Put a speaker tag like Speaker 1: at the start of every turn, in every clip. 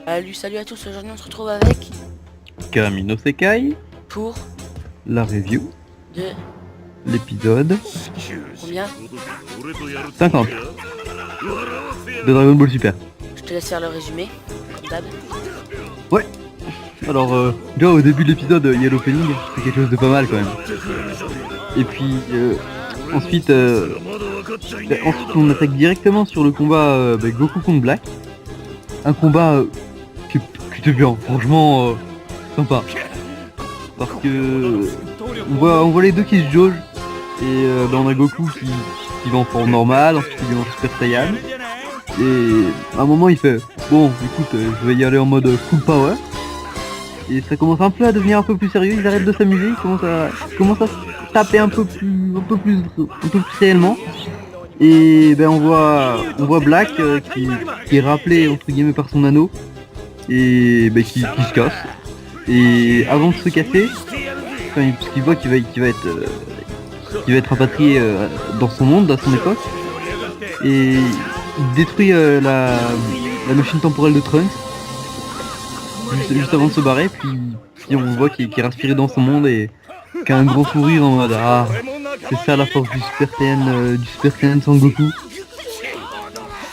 Speaker 1: Salut à tous, aujourd'hui on se retrouve avec
Speaker 2: Kamino Sekai,
Speaker 1: pour
Speaker 2: la review,
Speaker 1: de
Speaker 2: l'épisode
Speaker 1: combien?
Speaker 2: 50 de Dragon Ball Super.
Speaker 1: Je te laisse faire le résumé, comme d'hab.
Speaker 2: Ouais. Alors, déjà au début de l'épisode, il y a l'opening, c'est quelque chose de pas mal quand même. Et puis, ensuite, on attaque directement sur le combat Goku contre Black. Un combat qui était bien, franchement sympa. Parce que on voit les deux qui se jaugent. Et on a Goku qui va en forme normale, ensuite il va en Super Saiyan. Et à un moment il fait bon écoute je vais y aller en mode full power. Et ça commence un peu à devenir un peu plus sérieux, ils arrêtent de s'amuser, ils commencent à se taper un peu plus réellement. Et on voit Black qui est rappelé entre guillemets par son anneau et qui se casse. Et avant de se casser, parce qu'il voit qu'il va être rapatrié dans son monde, à son époque, et il détruit la machine temporelle de Trunks juste avant de se barrer, puis on voit qu'il est inspiré dans son monde et qu'il a un grand sourire en mode ah c'est ça la force du Super Saiyan Sangoku.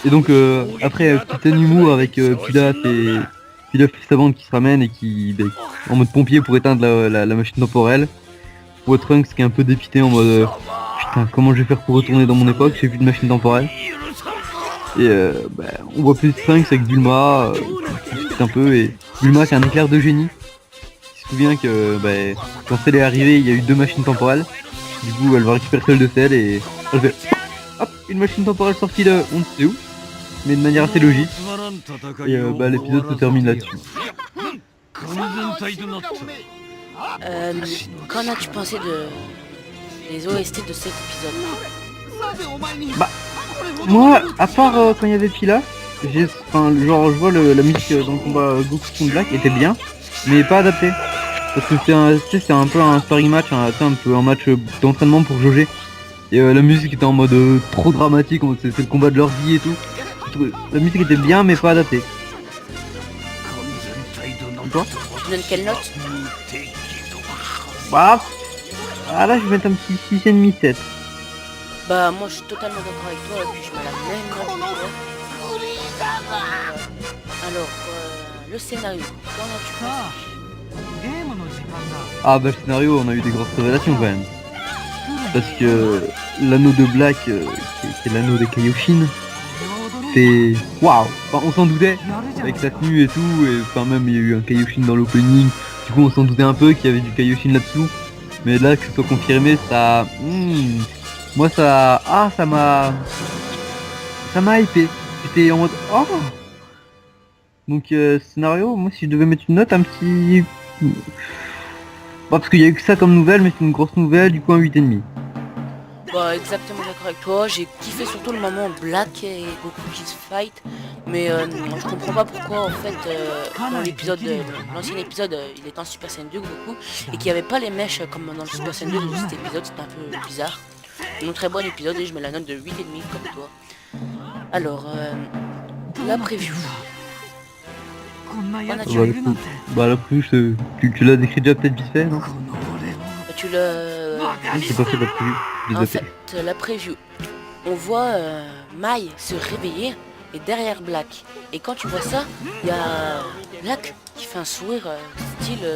Speaker 2: Et donc après petit humour avec Pilaf et sa bande qui se ramène et qui en mode pompier pour éteindre la machine temporelle. On voit Trunks qui est un peu dépité en mode putain comment je vais faire pour retourner dans mon époque, j'ai plus de machine temporelle. Et on voit plus Trunks avec Bulma qui discute un peu, et Bulma qui a un éclair de génie. Il se souvient que quand Cell est arrivé il y a eu 2 machines temporelles. Du coup elle va récupérer celle de Cell et elle fait hop une machine temporelle sortie de on ne sait où, mais de manière assez logique. Et l'épisode se termine là-dessus.
Speaker 1: Qu'en as-tu pensé des OST de cet épisode?
Speaker 2: Moi, à part quand il y avait Pilaf, je vois la musique dans le combat Goku contre Black était bien, mais pas adapté. Parce que c'est un peu un sparring match, un peu un match d'entraînement pour jauger. Et la musique était en mode trop dramatique, c'est le combat de leur vie et tout. La musique était bien mais pas adaptée. Toi
Speaker 1: Tu donnes quelle note?
Speaker 2: Bah là je vais mettre un petit 6,5 7.
Speaker 1: Bah moi je suis totalement d'accord avec toi, et puis je mets la même note que toi. Alors, le scénario, qu'en as-tu pensé?
Speaker 2: Le scénario, on a eu des grosses révélations quand même. Parce que l'anneau de Black, qui est l'anneau des Kaioshin, c'est waouh. Enfin, on s'en doutait avec sa tenue et tout, et enfin même il y a eu un Kaioshin dans l'opening. Du coup on s'en doutait un peu qu'il y avait du Kaioshin là-dessous. Mais là que ce soit confirmé, moi ça m'a hypé. J'étais en mode oh. Donc scénario, moi si je devais mettre une note, un petit parce qu'il y a eu que ça comme nouvelle, mais c'est une grosse nouvelle, du coup un 8,5.
Speaker 1: Bah exactement d'accord avec toi, j'ai kiffé surtout le moment Black et Goku qui se fight, mais je comprends pas pourquoi en fait dans l'épisode, l'ancien épisode, il était en Super Saiyan 2 Goku, et qu'il n'y avait pas les mèches comme dans le Super Saiyan 2 de cet épisode, c'était un peu bizarre. Donc très bon épisode et je mets la note de 8,5 comme toi. Alors, la preview.
Speaker 2: La preview, tu l'as décrit déjà peut-être vite fait, non?
Speaker 1: Tu le...
Speaker 2: J'ai pas fait la preview.
Speaker 1: En fait, la preview, on voit Mai se réveiller et derrière Black. Et quand tu vois ça, il y a Black qui fait un sourire style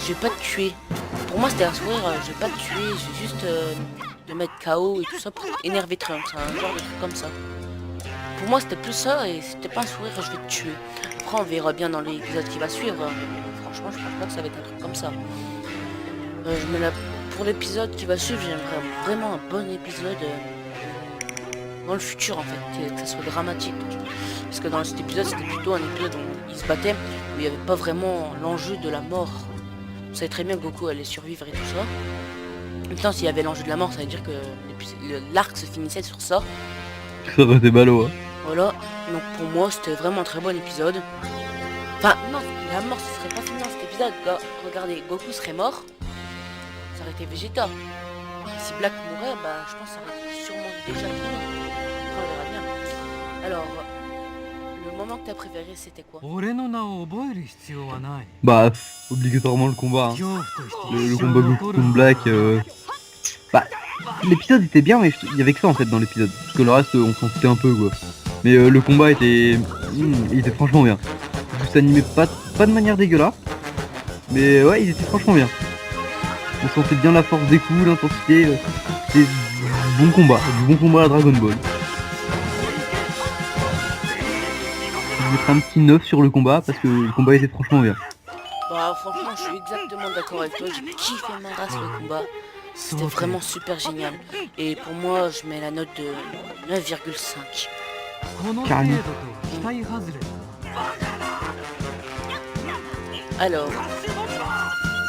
Speaker 1: je vais pas te tuer. Pour moi c'était un sourire je vais pas te tuer, je vais juste te mettre KO et tout ça pour énerver Trunks, un genre de truc comme ça. Pour moi c'était plus ça et c'était pas un sourire je vais te tuer. Après on verra bien dans l'épisode qui va suivre, mais franchement je pense pas que ça va être un truc comme ça. Je mets la... Pour l'épisode qui va suivre, j'aimerais vraiment un bon épisode dans le futur en fait, que ça soit dramatique. Parce que dans cet épisode, c'était plutôt un épisode où ils se battaient, où il n'y avait pas vraiment l'enjeu de la mort. On savait très bien que Goku allait survivre et tout ça. Maintenant, s'il y avait l'enjeu de la mort, ça veut dire que l'arc se finissait sur ça.
Speaker 2: Ça aurait été ballot, hein.
Speaker 1: Voilà, donc pour moi, c'était vraiment un très bon épisode. Enfin, non, la mort, ce serait pas fini dans cet épisode. Là, regardez, Goku serait mort. Ça aurait été Vegeta. Si Black mourait, je pense que ça aurait sûrement déjà fini. Après, on verra bien. Alors, le moment que t'as préféré, c'était quoi?
Speaker 2: Bah, obligatoirement le combat. Hein. Le combat Goku contre Black. Bah, l'épisode était bien, mais il y avait que ça en fait dans l'épisode. Parce que le reste, on s'en foutait un peu quoi. Mais le combat était, il était franchement bien. Ça animait pas de manière dégueulasse. Mais ouais, il était franchement bien. On sentait bien la force des coups, l'intensité. C'était du bon combat à Dragon Ball. Je vais mettre un petit 9 sur le combat parce que le combat était franchement bien.
Speaker 1: Bah franchement je suis exactement d'accord avec toi, j'ai kiffé ma race le combat. C'était vraiment super génial. Et pour moi je mets la note de 9,5.
Speaker 2: Carrément.
Speaker 1: Alors,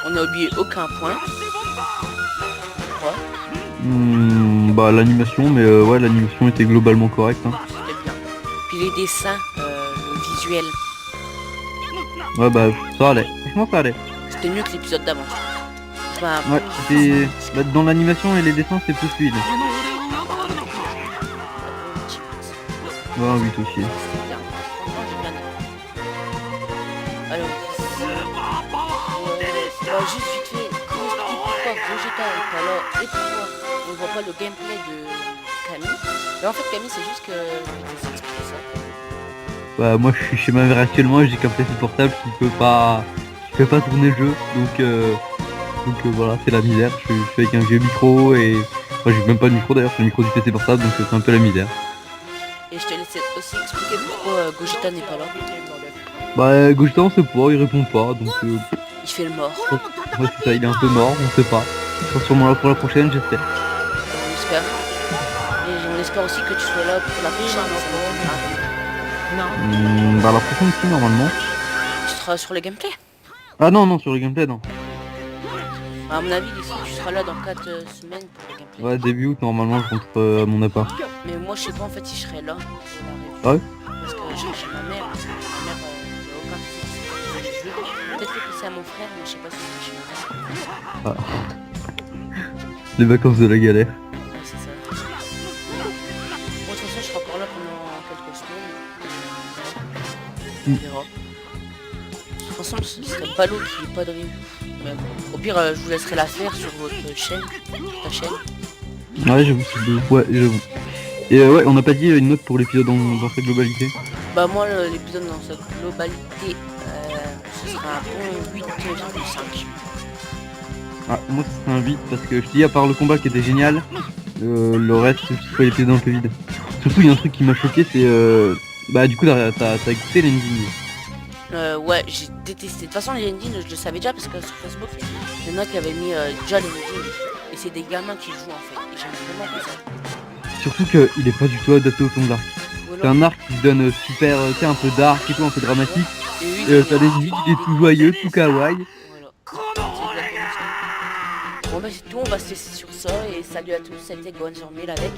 Speaker 1: on n'a oublié aucun point.
Speaker 2: Bah l'animation, mais ouais l'animation était globalement correcte. Hein.
Speaker 1: C'était bien. Puis les dessins, le visuel,
Speaker 2: Ouais bah ça allait, franchement ça allait.
Speaker 1: c'était mieux que l'épisode d'avant. Enfin,
Speaker 2: Ouais, c'était... Bah, dans l'animation et les dessins c'est plus fluide. Ouais, un 8 aussi.
Speaker 1: c'était bien. Franchement, j'ai bien aimé. Alors, bah, juste vite fait, quand je dis pourquoi Vegeta est pas là et pourquoi on voit pas le gameplay de Camille. Mais en fait Camille c'est juste que je vais t'expliquer ça.
Speaker 2: Bah moi je suis chez ma mère actuellement et j'ai qu'un PC portable qui peut pas tourner le jeu. Donc voilà, c'est la misère. Je suis avec un vieux micro et... Enfin j'ai même pas de micro d'ailleurs, c'est le micro du PC portable donc c'est un peu la misère.
Speaker 1: Et je te laisse aussi expliquer pourquoi Gogeta n'est pas là.
Speaker 2: Bah Gogeta on sait pas, il répond pas donc...
Speaker 1: Il fait le mort.
Speaker 2: Ouais c'est ça, il est un peu mort, on sait pas. Il sera sûrement là pour la prochaine j'espère.
Speaker 1: On espère. Et on espère aussi que tu sois là pour la prochaine.
Speaker 2: Bah la prochaine aussi normalement.
Speaker 1: Tu seras sur le gameplay.
Speaker 2: Ah non sur le gameplay non.
Speaker 1: À mon avis, tu seras là dans 4 semaines pour le gameplay.
Speaker 2: Ouais début août normalement je rentre à mon appart.
Speaker 1: Mais moi je sais pas en fait si je serai là pour la review.
Speaker 2: Ah ouais.
Speaker 1: Parce que je serai chez ma mère. Parce que ma mère n'a aucun PC. Peut-être le PC à mon frère, mais je sais pas si c'est chez ma mère.
Speaker 2: Ah. Les vacances de la galère.
Speaker 1: Ouais, c'est ça. Bon, de toute façon, je serai encore là pendant quelques semaines. On verra. De toute façon, ce serait ballot qu'il n'y ait pas de review. Mais bon, au pire, je vous laisserai la faire sur votre chaîne, sur ta chaîne.
Speaker 2: Ouais j'avoue, ouais j'avoue. Et ouais on n'a pas dit une note pour l'épisode dans sa globalité.
Speaker 1: Bah moi, l'épisode dans sa globalité, ce sera un bon 8,5.
Speaker 2: Ah, moi ce serait un 8 parce que je te dis à part le combat qui était génial, le reste je trouvais l'épisode un peu vide. Surtout il y a un truc qui m'a choqué c'est bah du coup t'as écouté l'ending.
Speaker 1: Ouais, j'ai détesté. De toute façon, les endings, je le savais déjà parce que sur Facebook, il y en a qui avaient mis déjà les endings. Et c'est des gamins qui jouent en fait. Et j'aime vraiment pas ça.
Speaker 2: Surtout qu'il est pas du tout adapté au ton d'arc. C'est un arc qui se donne super, tu sais, un peu dark et tout, un peu dramatique.
Speaker 1: Et oui,
Speaker 2: T'as l'ending qui est tout joyeux, tout kawaii.
Speaker 1: Voilà. Bon bah c'est tout, on va se laisser sur ça. Et salut à tous, c'était Gohan sur 1000 avec.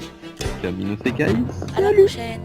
Speaker 2: Camino Sekai.
Speaker 1: À la prochaine.